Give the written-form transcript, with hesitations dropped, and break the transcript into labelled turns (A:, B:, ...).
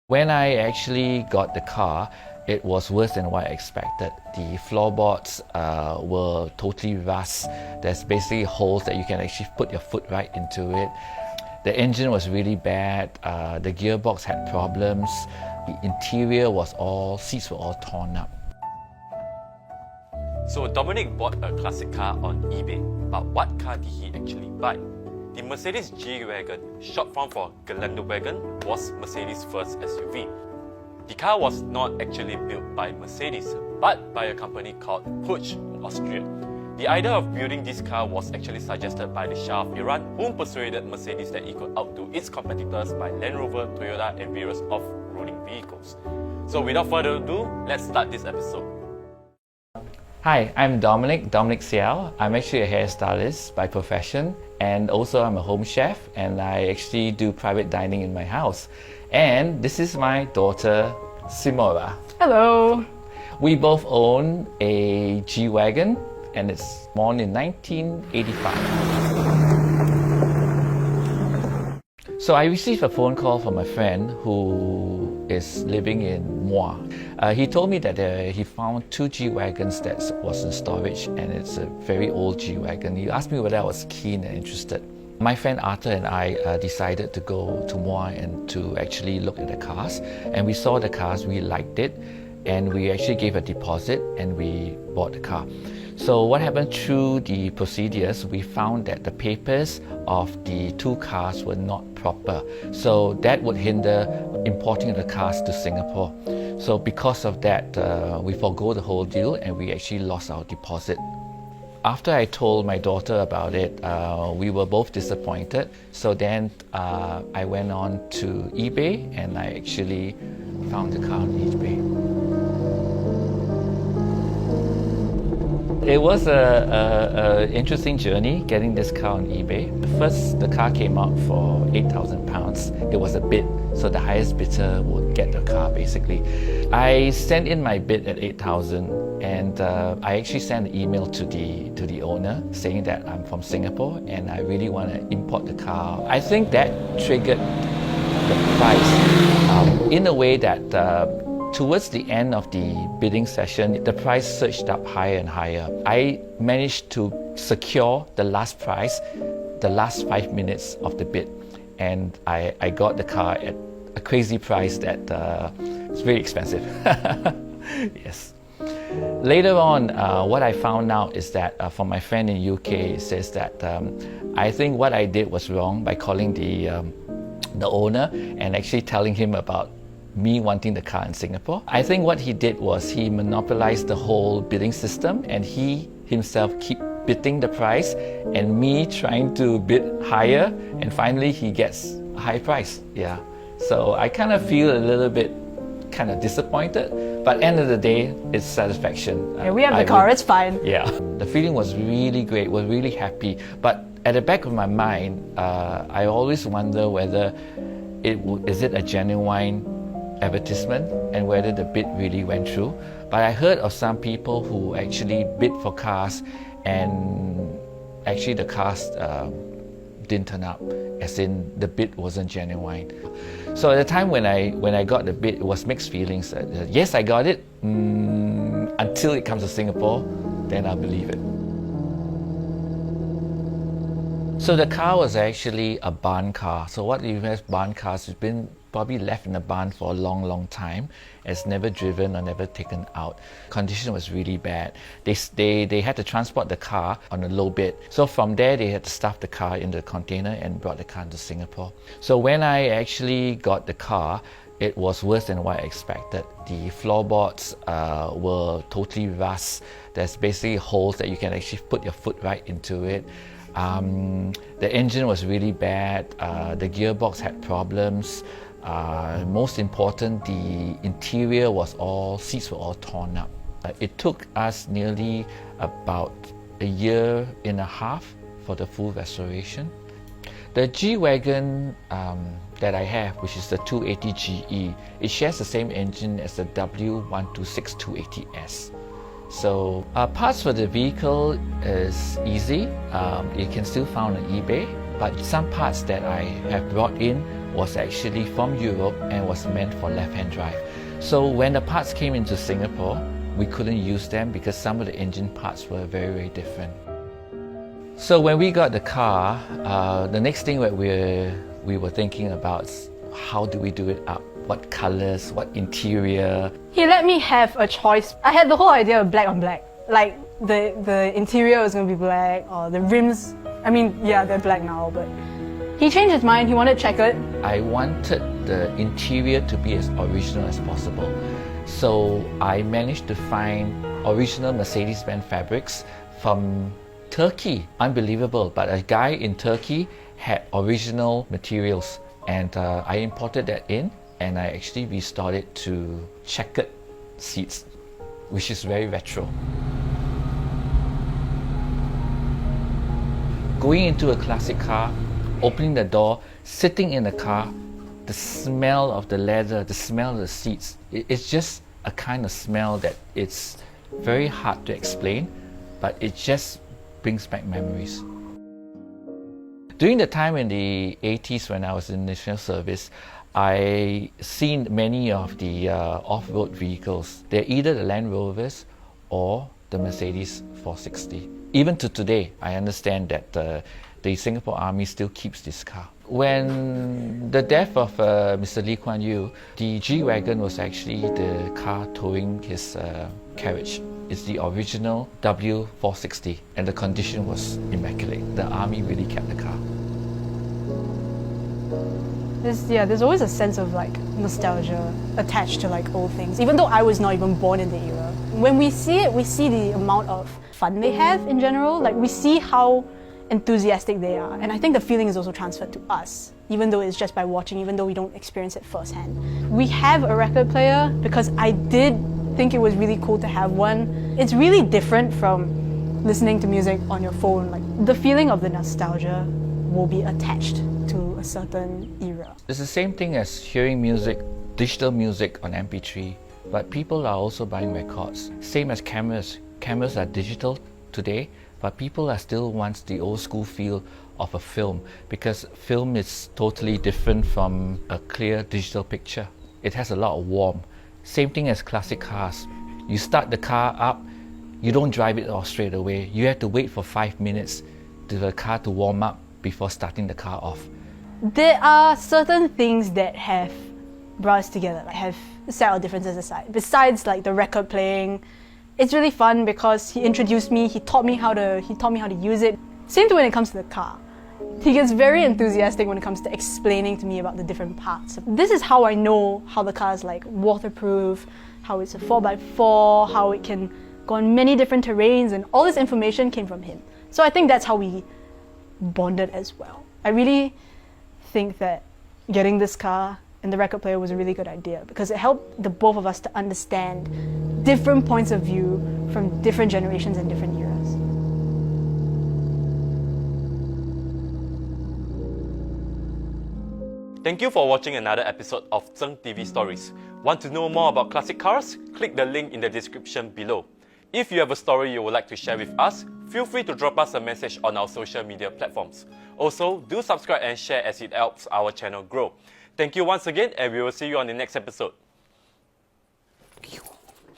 A: When I actually got the car, it was worse than what I expected. The floorboards were totally rust. There's basically holes that you can actually put your foot right into it. The engine was really bad. The gearbox had problems. The interior was seats were all torn up.
B: So Dominic bought a classic car on eBay, but what car did he actually buy? The Mercedes G-Wagon, short form for Geländewagen, was Mercedes' first SUV. The car was not actually built by Mercedes, but by a company called Puch in Austria. The idea of building this car was actually suggested by the Shah of Iran, whom persuaded Mercedes that it could outdo its competitors by Land Rover, Toyota and various off-roading vehicles. So without further ado, let's start this episode.
A: Hi, I'm Dominic Seow. I'm actually a hairstylist by profession, and also I'm a home chef, and I actually do private dining in my house. And this is my daughter, Simorrah.
C: Hello.
A: We both own a G-Wagon, and it's born in 1985. So I received a phone call from a friend who is living in Moa. He told me that he found two G-Wagons that was in storage, and it's a very old G-Wagon. He asked me whether I was keen and interested. My friend Arthur and I decided to go to Moa and to actually look at the cars. And we saw the cars, we liked it, and we actually gave a deposit and we bought the car. So what happened through the procedures, we found that the papers of the two cars were not proper. So that would hinder importing the cars to Singapore. So because of that, we forgo the whole deal and we actually lost our deposit. After I told my daughter about it, we were both disappointed. So then I went on to eBay and I actually found the car on eBay. It was an interesting journey getting this car on eBay. First, the car came out for £8,000. It was a bid, so the highest bidder would get the car basically. I sent in my bid at £8,000 and I actually sent an email to the owner saying that I'm from Singapore and I really want to import the car. I think that triggered the price in a way that towards the end of the bidding session, the price surged up higher and higher. I managed to secure the last price, the last 5 minutes of the bid, and I got the car at a crazy price that it's very expensive. Yes. Later on, what I found out is that from my friend in UK, it says that I think what I did was wrong by calling the owner and actually telling him about me wanting the car in Singapore. I think what he did was he monopolized the whole bidding system and he himself keep bidding the price and me trying to bid higher, and finally he gets a high price. Yeah. So I kind of feel a little bit kind of disappointed, but end of the day, it's satisfaction.
C: Yeah, we have the car, it's fine.
A: Yeah. The feeling was really great, was really happy, but at the back of my mind, I always wonder whether is it a genuine advertisement and whether the bid really went through. But I heard of some people who actually bid for cars and actually the cars didn't turn up, as in the bid wasn't genuine. So at the time when I got the bid, it was mixed feelings. Yes, I got it, until it comes to Singapore, then I'll believe it. So the car was actually a barn car. So what you have barn cars has been probably left in a barn for a long time. It's never driven or never taken out. Condition was really bad. They had to transport the car on a low bid. So from there they had to stuff the car in the container and brought the car to Singapore. So when I actually got the car, it was worse than what I expected. The floorboards were totally rust. There's basically holes that you can actually put your foot right into it. The engine was really bad. The gearbox had problems. Most important, the interior was seats were all torn up. It took us nearly about a year and a half for the full restoration. The G-Wagon that I have, which is the 280 GE, it shares the same engine as the W460 280S. So parts for the vehicle is easy. You can still find on eBay, but some parts that I have brought in was actually from Europe and was meant for left-hand drive. So when the parts came into Singapore, we couldn't use them because some of the engine parts were very, very different. So when we got the car, the next thing that we were thinking about is how do we do it up? What colors, what interior?
C: He let me have a choice. I had the whole idea of black on black. Like the interior was going to be black, or the rims, I mean, yeah, they're black now, but he changed his mind. He wanted checkered.
A: I wanted the interior to be as original as possible. So I managed to find original Mercedes-Benz fabrics from Turkey. Unbelievable, but a guy in Turkey had original materials, and I imported that in, and I actually restored it to checkered seats, which is very retro. Going into a classic car, opening the door, sitting in the car, the smell of the leather, the smell of the seats, it's just a kind of smell that it's very hard to explain, but it just brings back memories. During the time in the 80s when I was in national service, I seen many of the off-road vehicles. They're either the Land Rovers or the Mercedes 460. Even to today, I understand that the Singapore Army still keeps this car. When the death of Mr. Lee Kuan Yew, the G-Wagon was actually the car towing his carriage. It's the original W460, and the condition was immaculate. The Army really kept the car.
C: There's always a sense of like nostalgia attached to like old things, even though I was not even born in the era. When we see it, we see the amount of fun they have in general. Like we see how enthusiastic they are, and I think the feeling is also transferred to us, even though it's just by watching, even though we don't experience it firsthand. We have a record player because I did think it was really cool to have one. It's really different from listening to music on your phone. Like the feeling of the nostalgia will be attached to a certain era.
A: It's the same thing as hearing music, digital music on MP3, but people are also buying records. Same as cameras. Cameras are digital today, but people are still wants the old school feel of a film, because film is totally different from a clear digital picture. It has a lot of warmth. Same thing as classic cars. You start the car up, you don't drive it off straight away. You have to wait for 5 minutes for the car to warm up before starting the car off.
C: There are certain things that have brought us together, like have set our differences aside. Besides like the record playing, it's really fun because he introduced me, he taught me how to use it. Same thing when it comes to the car. He gets very enthusiastic when it comes to explaining to me about the different parts. This is how I know how the car is like waterproof, how it's a 4x4, how it can go on many different terrains, and all this information came from him. So I think that's how we bonded as well. I really think that getting this car and the record player was a really good idea because it helped the both of us to understand different points of view from different generations and different eras.
B: Thank you for watching another episode of ZhngTV Stories. Want to know more about classic cars? Click the link in the description below. If you have a story you would like to share with us, feel free to drop us a message on our social media platforms. Also, do subscribe and share as it helps our channel grow. Thank you once again, and we will see you on the next episode.